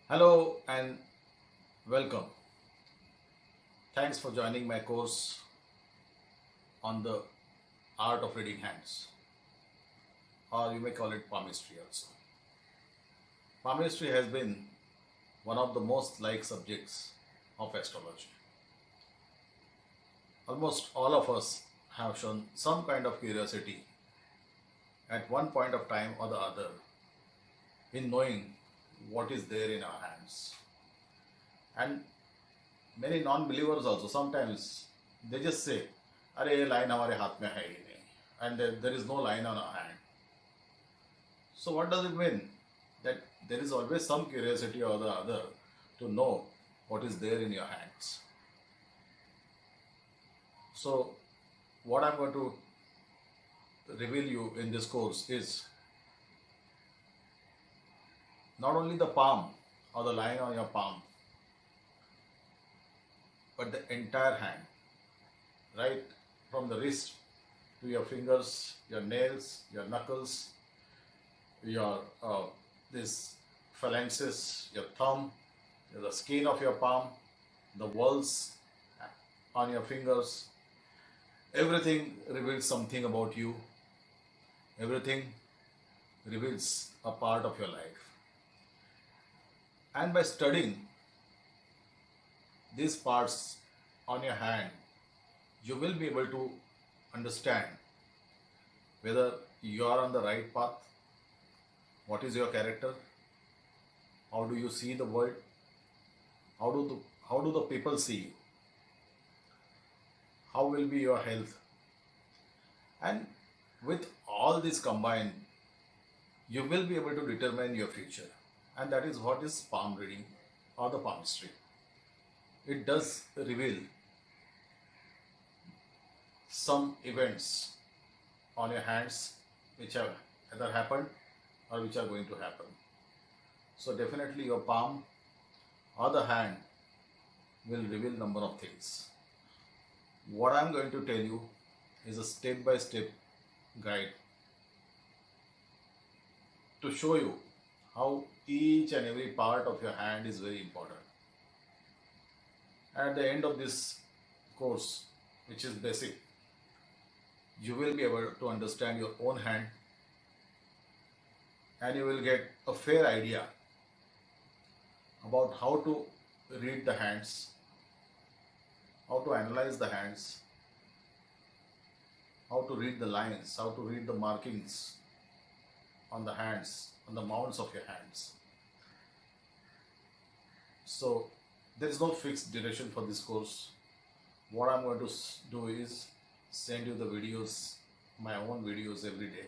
Hello and welcome. Thanks for joining my course on the art of reading hands, or you may call it palmistry also. Palmistry has been one of the most liked subjects of astrology. Almost all of us have shown some kind of curiosity at one point of time or the other in knowing what is there in our hands. And many non-believers also sometimes they just say, "अरे ये line हमारे हाथ में है ही नहीं," and there is no line on our hand. So, what does it mean? That there is always some curiosity or the other to know what is there in your hands. So, what I'm going to reveal you in this course is not only the palm or the line on your palm, but the entire hand, right from the wrist to your fingers, your nails, your knuckles, your this phalanxes, your thumb, the skin of your palm, the whorls on your fingers. Everything reveals something about you. Everything reveals a part of your life. And by studying these parts on your hand, you will be able to understand whether you are on the right path, what is your character, how do you see the world, how do the people see you, how will be your health, and with all this combined, you will be able to determine your future. And that is what is palm reading or the palmistry. It does reveal some events on your hands which have either happened or which are going to happen. So definitely your palm or the hand will reveal number of things. What I'm going to tell you is a step by step guide to show you how each and every part of your hand is very important. At the end of this course, which is basic, you will be able to understand your own hand and you will get a fair idea about how to read the hands, how to analyze the hands, how to read the lines, how to read the markings on the hands, on the mounts of your hands. So there is no fixed duration for this course. What I'm going to do is send you the videos, my own videos every day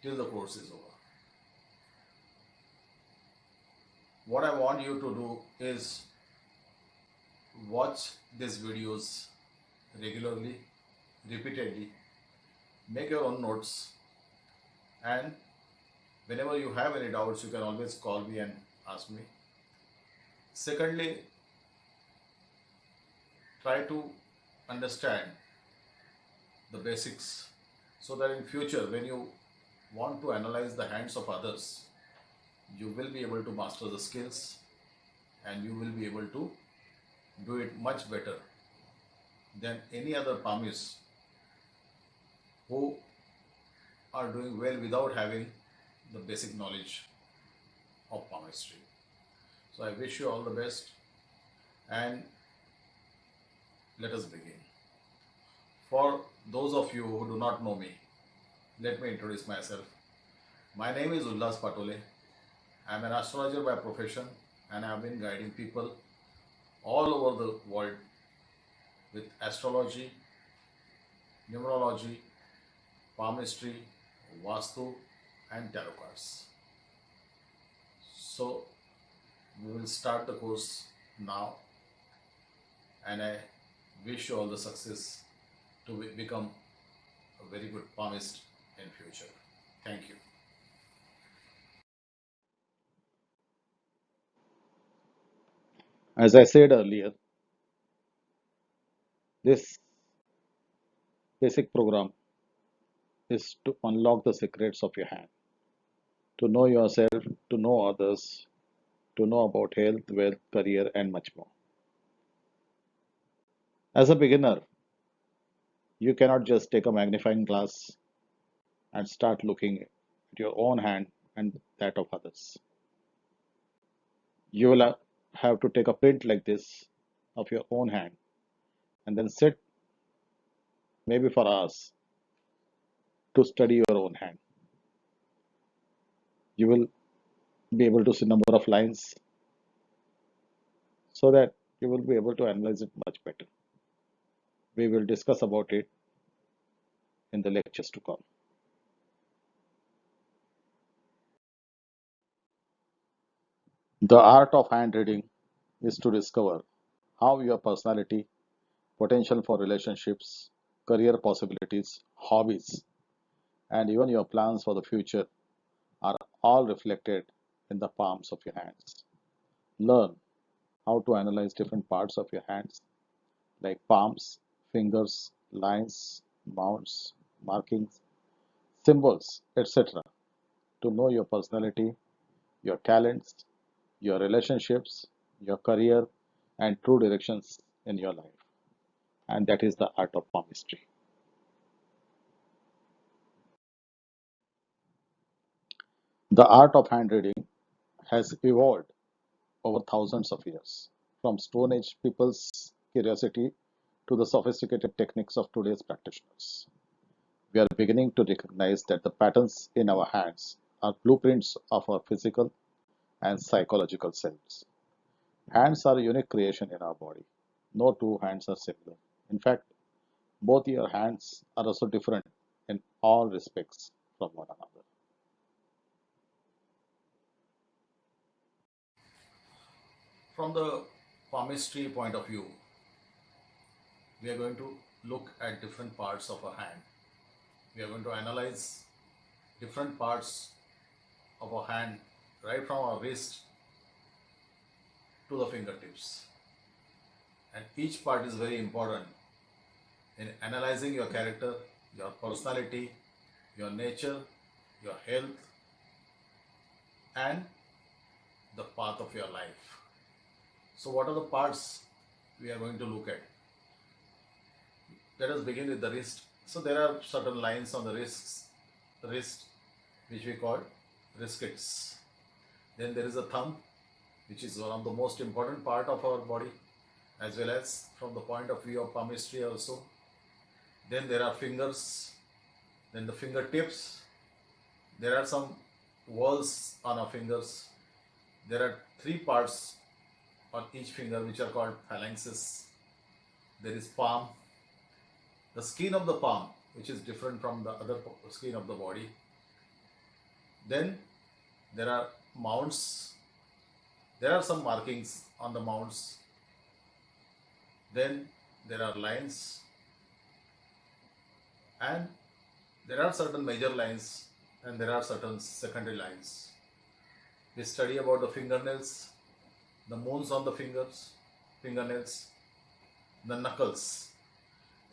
till the course is over. What I want you to do is watch these videos regularly, repeatedly, make your own notes, and whenever you have any doubts, you can always call me and ask me. Secondly, try to understand the basics so that in future when you want to analyze the hands of others, you will be able to master the skills and you will be able to do it much better than any other palmist who are doing well without having the basic knowledge of palmistry. So I wish you all the best and let us begin. For those of you who do not know me, let me introduce myself. My name is Ullas Patole. I am an astrologer by profession and I have been guiding people all over the world with astrology, numerology, palmistry, Vastu, and tarot cards. So we will start the course now, and I wish you all the success to become a very good palmist in future. Thank you. As I said earlier, this basic program is to unlock the secrets of your hand, to know yourself, to know others, to know about health, wealth, career, and much more. As a beginner, you cannot just take a magnifying glass and start looking at your own hand and that of others. You will have to take a print like this of your own hand and then sit maybe for hours to study your own hand. You will be able to see number of lines so that you will be able to analyze it much better. We will discuss about it in the lectures to come. The art of hand reading is to discover how your personality, potential for relationships, career possibilities, hobbies, and even your plans for the future are all reflected in the palms of your hands. Learn how to analyze different parts of your hands like palms, fingers, lines, mounts, markings, symbols, etc. to know your personality, your talents, your relationships, your career, and true directions in your life. And that is the art of palmistry. The art of hand reading has evolved over thousands of years, from Stone Age people's curiosity to the sophisticated techniques of today's practitioners. We are beginning to recognize that the patterns in our hands are blueprints of our physical and psychological selves. Hands are a unique creation in our body. No two hands are similar. In fact, both your hands are also different in all respects from one another. From the palmistry point of view, we are going to look at different parts of a hand. We are going to analyze different parts of a hand right from our wrist to the fingertips. And each part is very important in analyzing your character, your personality, your nature, your health, and the path of your life. So, what are the parts we are going to look at? Let us begin with the wrist. So, there are certain lines on the wrist which we call wristgets. Then there is a thumb, which is one of the most important part of our body, as well as from the point of view of palmistry also. Then there are fingers, then the fingertips. There are some whorls on our fingers. There are three parts on each finger which are called phalanxes. There is palm, the skin of the palm, which is different from the other skin of the body. Then there are mounts. There are some markings on the mounts. Then there are lines, and there are certain major lines and there are certain secondary lines. We study about the fingernails, the moons on the fingernails, the knuckles.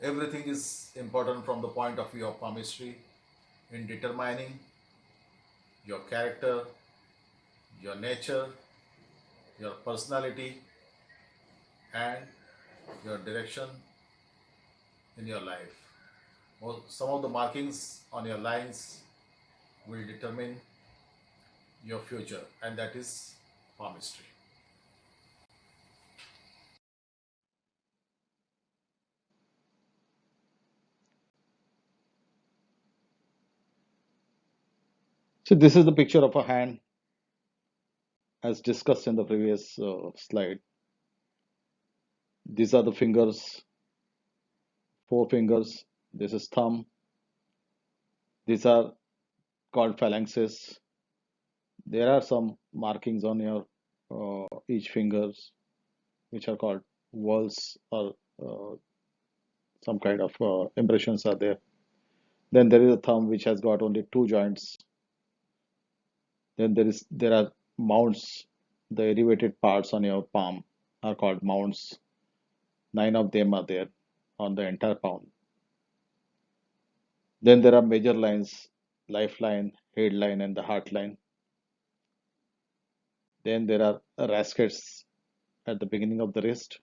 Everything is important from the point of view of palmistry in determining your character, your nature, your personality, and your direction in your life. Some of the markings on your lines will determine your future, and that is palmistry. So this is the picture of a hand as discussed in the previous slide. These are the fingers, four fingers. This is thumb. These are called phalanxes. There are some markings on your each fingers, which are called whorls or some kind of impressions are there. Then there is a thumb which has got only two joints. Then there are mounts. The elevated parts on your palm are called mounts. 9 of them are there on the entire palm. Then there are major lines, lifeline, headline, and the heart line. Then there are rascets at the beginning of the wrist.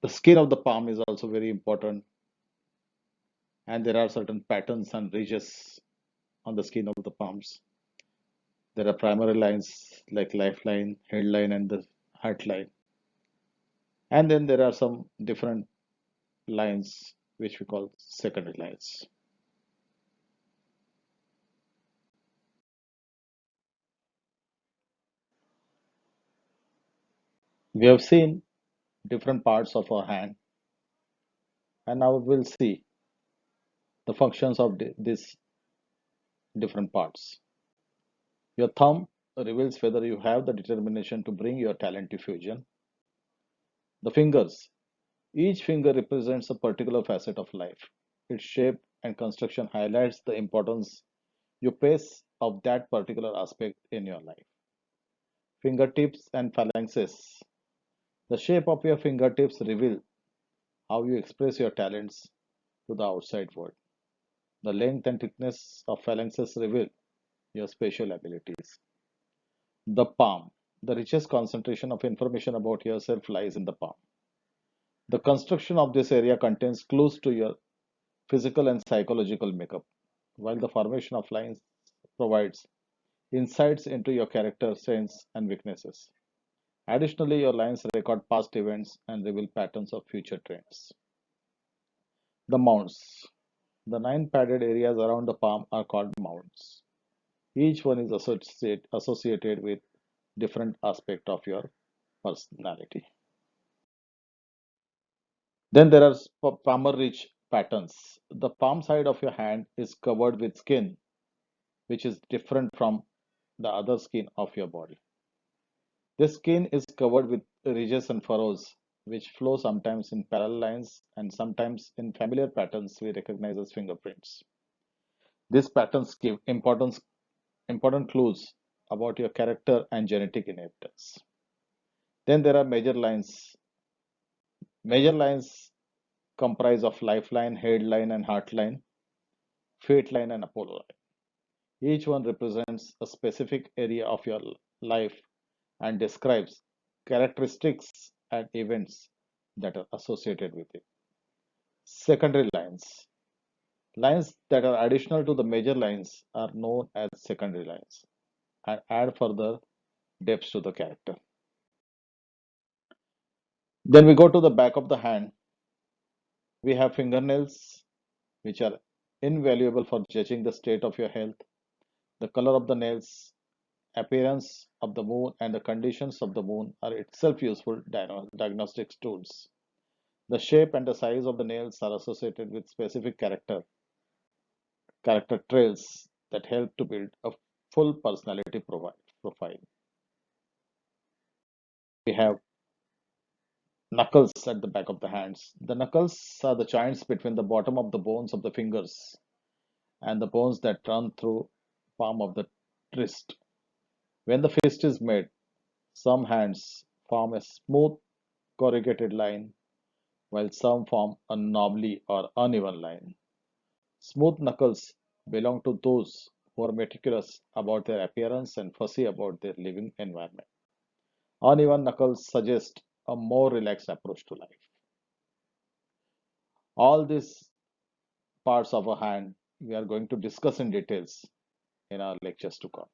The skin of the palm is also very important, and there are certain patterns and ridges on the skin of the palms. There are primary lines like lifeline, headline, and the heart line. And then there are some different lines which we call secondary lines. We have seen different parts of our hand, and now we'll see the functions of these different parts. Your thumb reveals whether you have the determination to bring your talent to fusion. The fingers, each finger represents a particular facet of life. Its shape and construction highlights the importance you place of that particular aspect in your life. Fingertips and phalanxes. The shape of your fingertips reveal how you express your talents to the outside world. The length and thickness of phalanxes reveal your spatial abilities. The palm. The richest concentration of information about yourself lies in the palm. The construction of this area contains clues to your physical and psychological makeup, while the formation of lines provides insights into your character, strengths, and weaknesses. Additionally, your lines record past events and reveal patterns of future trends. The mounds. The nine padded areas around the palm are called mounds. Each one is associated with different aspect of your personality. Then there are palmar ridge patterns. The palm side of your hand is covered with skin, which is different from the other skin of your body. This skin is covered with ridges and furrows, which flow sometimes in parallel lines and sometimes in familiar patterns we recognize as fingerprints. These patterns give important clues about your character and genetic inheritance. Then there are major lines. Major lines comprise of lifeline, headline, and heartline, fate line, and Apollo line. Each one represents a specific area of your life and describes characteristics and events that are associated with it. Secondary lines. Lines that are additional to the major lines are known as secondary lines and add further depth to the character. Then we go to the back of the hand. We have fingernails, which are invaluable for judging the state of your health. The color of the nails, appearance of the moon, and the conditions of the moon are itself useful diagnostic tools. The shape and the size of the nails are associated with specific character traits that help to build a full personality profile. We have knuckles at the back of the hands. The knuckles are the joints between the bottom of the bones of the fingers and the bones that run through palm of the wrist. When the fist is made, some hands form a smooth corrugated line while some form a knobbly or uneven line. Smooth knuckles belong to those who are meticulous about their appearance and fussy about their living environment. Uneven knuckles suggest a more relaxed approach to life. All these parts of a hand we are going to discuss in details in our lectures to come.